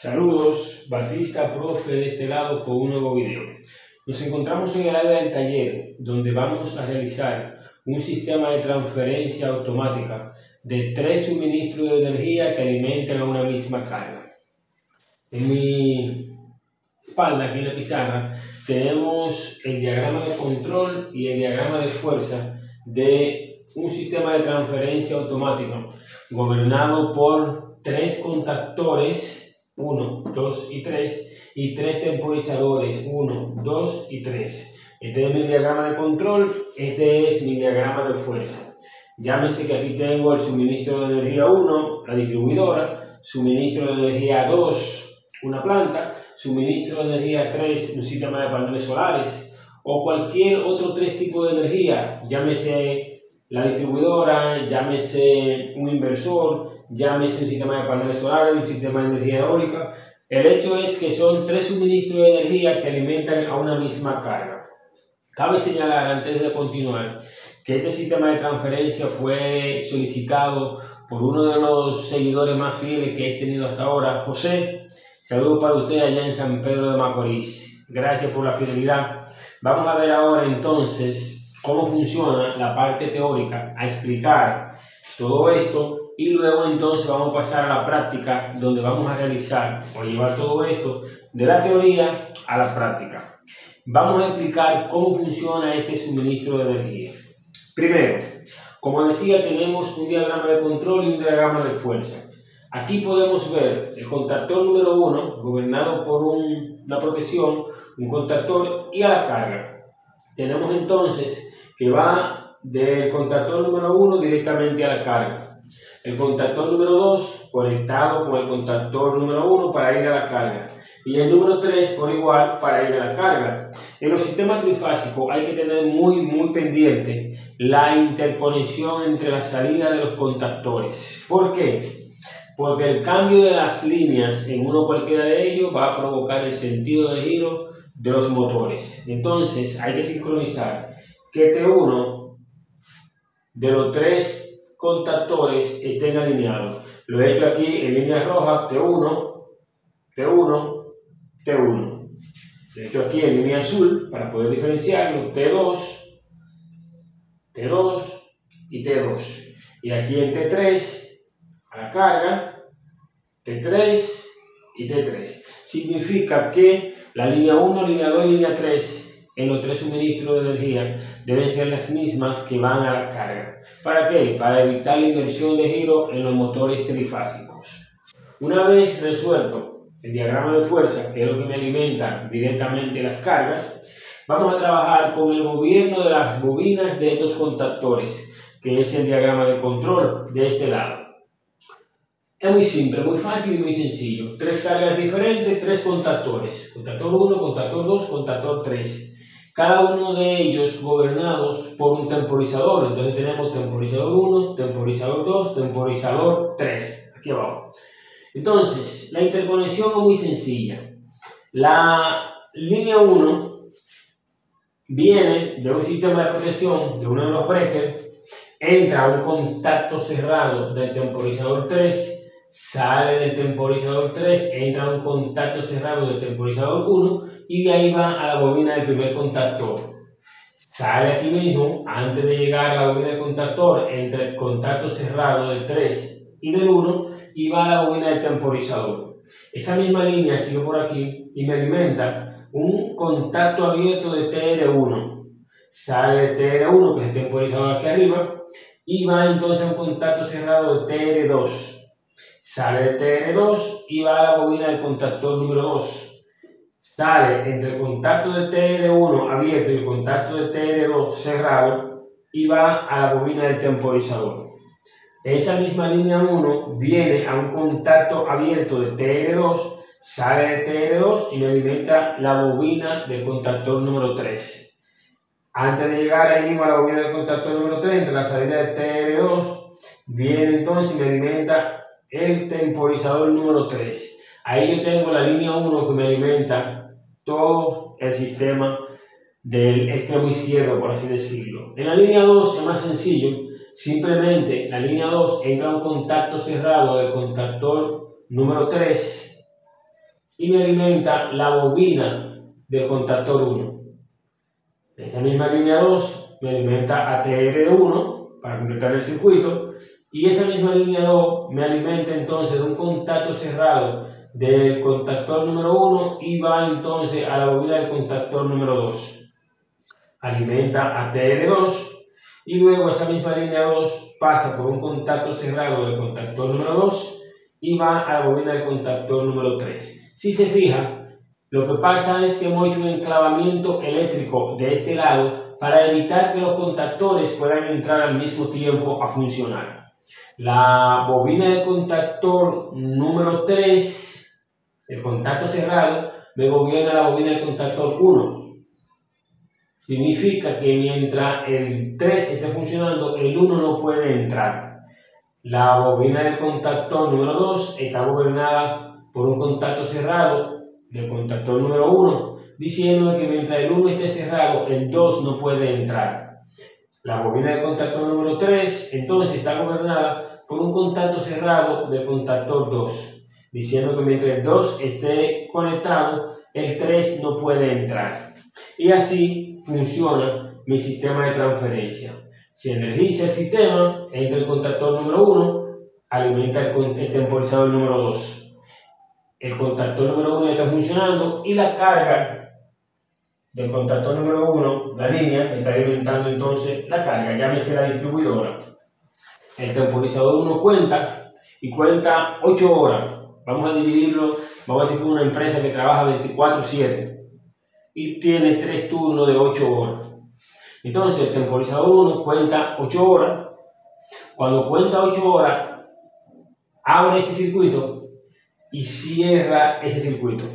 Saludos, Batista Profe de este lado con un nuevo video. Nos encontramos en el área del taller donde vamos a realizar un sistema de transferencia automática de 3 suministros de energía que alimentan a una misma carga. En mi espalda, aquí en la pizarra, tenemos el diagrama de control y el diagrama de fuerza de un sistema de transferencia automática gobernado por 3 contactores, 1, 2 y 3, y 3 temporizadores, 1, 2 y 3. Este es mi diagrama de control, este es mi diagrama de fuerza. Llámese que aquí tengo el suministro de energía 1, la distribuidora, suministro de energía 2, una planta, suministro de energía 3, un sistema de paneles solares, o cualquier otro 3 tipos de energía, llámese la distribuidora, llámese un inversor, llámese un sistema de paneles solares, un sistema de energía eólica. El hecho es que son 3 suministros de energía que alimentan a una misma carga. Cabe señalar antes de continuar que este sistema de transferencia fue solicitado por uno de los seguidores más fieles que he tenido hasta ahora, José. Saludos para usted allá en San Pedro de Macorís. Gracias por la fidelidad. Vamos a ver ahora entonces cómo funciona la parte teórica, a explicar todo esto. Y luego entonces vamos a pasar a la práctica, donde vamos a realizar o llevar todo esto de la teoría a la práctica. Vamos a explicar cómo funciona este suministro de energía. Primero, como decía, tenemos un diagrama de control y un diagrama de fuerza. Aquí podemos ver el contactor número 1, gobernado por una protección, un contactor y a la carga. Tenemos entonces que va del contactor número 1 directamente a la carga. El contactor número 2 conectado con el contactor número 1 para ir a la carga. Y el número 3 por igual para ir a la carga. En los sistemas trifásicos hay que tener muy pendiente la interconexión entre la salida de los contactores. ¿Por qué? Porque el cambio de las líneas en uno cualquiera de ellos va a provocar el sentido de giro de los motores. Entonces hay que sincronizar que T1 de los 3 contactores estén alineados. Lo he hecho aquí en línea roja, T1, T1, T1. Lo he hecho aquí en línea azul para poder diferenciarlo, T2, T2 y T2. Y aquí en T3, a la carga, T3 y T3. Significa que la línea 1, línea 2 y línea 3 en los 3 suministros de energía deben ser las mismas que van a la carga. ¿Para qué? Para evitar la inversión de giro en los motores trifásicos. Una vez resuelto el diagrama de fuerza, que es lo que me alimenta directamente las cargas, vamos a trabajar con el gobierno de las bobinas de estos contactores, que es el diagrama de control de este lado. Es muy simple, muy fácil y muy sencillo. 3 cargas diferentes, 3 contactores. Contactor 1, contactor 2, contactor 3. Cada uno de ellos gobernados por un temporizador. Entonces tenemos temporizador 1, temporizador 2, temporizador 3. Aquí abajo. Entonces, la interconexión es muy sencilla. La línea 1 viene de un sistema de protección de uno de los breakers, entra a un contacto cerrado del temporizador 3, sale del temporizador 3, entra a un contacto cerrado del temporizador 1 y de ahí va a la bobina del primer contactor. Sale aquí mismo, antes de llegar a la bobina del contactor, entre el contacto cerrado del 3 y del 1 y va a la bobina del temporizador. Esa misma línea sigue por aquí y me alimenta un contacto abierto de TR1. Sale de TR1, que es el temporizador aquí arriba, y va entonces a un contacto cerrado de TR2. Sale de TR2 y va a la bobina del contactor número 2. Sale entre el contacto de TR1 abierto y el contacto de TR2 cerrado y va a la bobina del temporizador. Esa misma línea 1 viene a un contacto abierto de TR2, sale de TR2 y me alimenta la bobina del contactor número 3. Antes de llegar ahí mismo a la bobina del contactor número 3, entre la salida de TR2, viene entonces y me alimenta el temporizador número 3. Ahí yo tengo la línea 1 que me alimenta todo el sistema del extremo izquierdo, por así decirlo. En la línea 2 es más sencillo. Simplemente la línea 2 entra a un contacto cerrado del contactor número 3 y me alimenta la bobina del contactor 1. Esa misma línea 2 me alimenta ATR1 para completar el circuito, y esa misma línea 2 me alimenta entonces de un contacto cerrado del contactor número 1 y va entonces a la bobina del contactor número 2. Alimenta ATR2 y luego esa misma línea 2 pasa por un contacto cerrado del contactor número 2 y va a la bobina del contactor número 3. Si se fija, lo que pasa es que hemos hecho un enclavamiento eléctrico de este lado para evitar que los contactores puedan entrar al mismo tiempo a funcionar. La bobina del contactor número 3, el contacto cerrado, me gobierna la bobina del contactor 1. Significa que mientras el 3 esté funcionando, el 1 no puede entrar. La bobina del contactor número 2 está gobernada por un contacto cerrado del contactor número 1, diciendo que mientras el 1 esté cerrado, el 2 no puede entrar. La bobina del contactor número 3 entonces está gobernada por un contacto cerrado del contactor 2, diciendo que mientras el 2 esté conectado, el 3 no puede entrar. Y así funciona mi sistema de transferencia. Se energiza el sistema, entra el contactor número 1, alimenta el temporizador número 2. El contactor número 1 está funcionando y la carga del contactor número 1, la línea, está alimentando entonces la carga, llámese la distribuidora. El temporizador 1 cuenta 8 horas. Vamos a dividirlo, vamos a decir que una empresa que trabaja 24/7 y tiene 3 turnos de 8 horas. Entonces el temporizador 1 cuenta 8 horas. Cuando cuenta 8 horas, abre ese circuito y cierra ese circuito.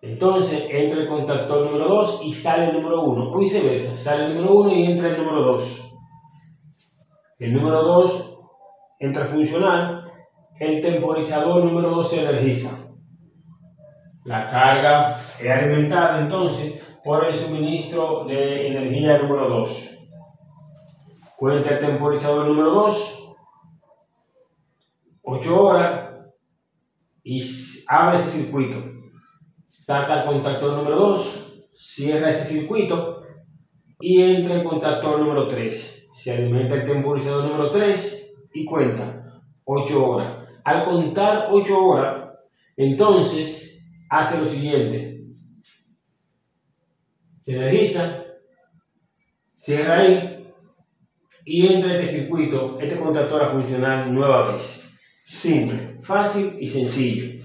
Entonces entra el contactor número 2 y sale el número 1, o viceversa, sale el número 1 y entra el número 2. El número 2 entra a funcionar, el temporizador número 2 se energiza. La carga es alimentada entonces por el suministro de energía número 2. Cuenta el temporizador número 2, 8 horas, y abre ese circuito. Saca el contactor número 2, cierra ese circuito y entra el contactor número 3. Se alimenta el temporizador número 3 y cuenta 8 horas. Al contar 8 horas, entonces hace lo siguiente. Se energiza, cierra ahí y entra este circuito, este contactor a funcionar nueva vez. Simple, fácil y sencillo.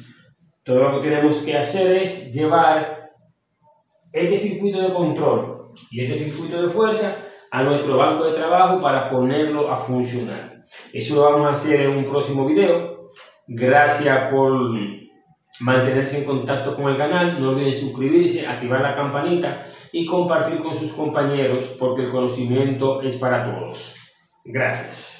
Todo lo que tenemos que hacer es llevar este circuito de control y este circuito de fuerza a nuestro banco de trabajo para ponerlo a funcionar. Eso lo vamos a hacer en un próximo video. Gracias por mantenerse en contacto con el canal. No olviden suscribirse, activar la campanita y compartir con sus compañeros, porque el conocimiento es para todos. Gracias.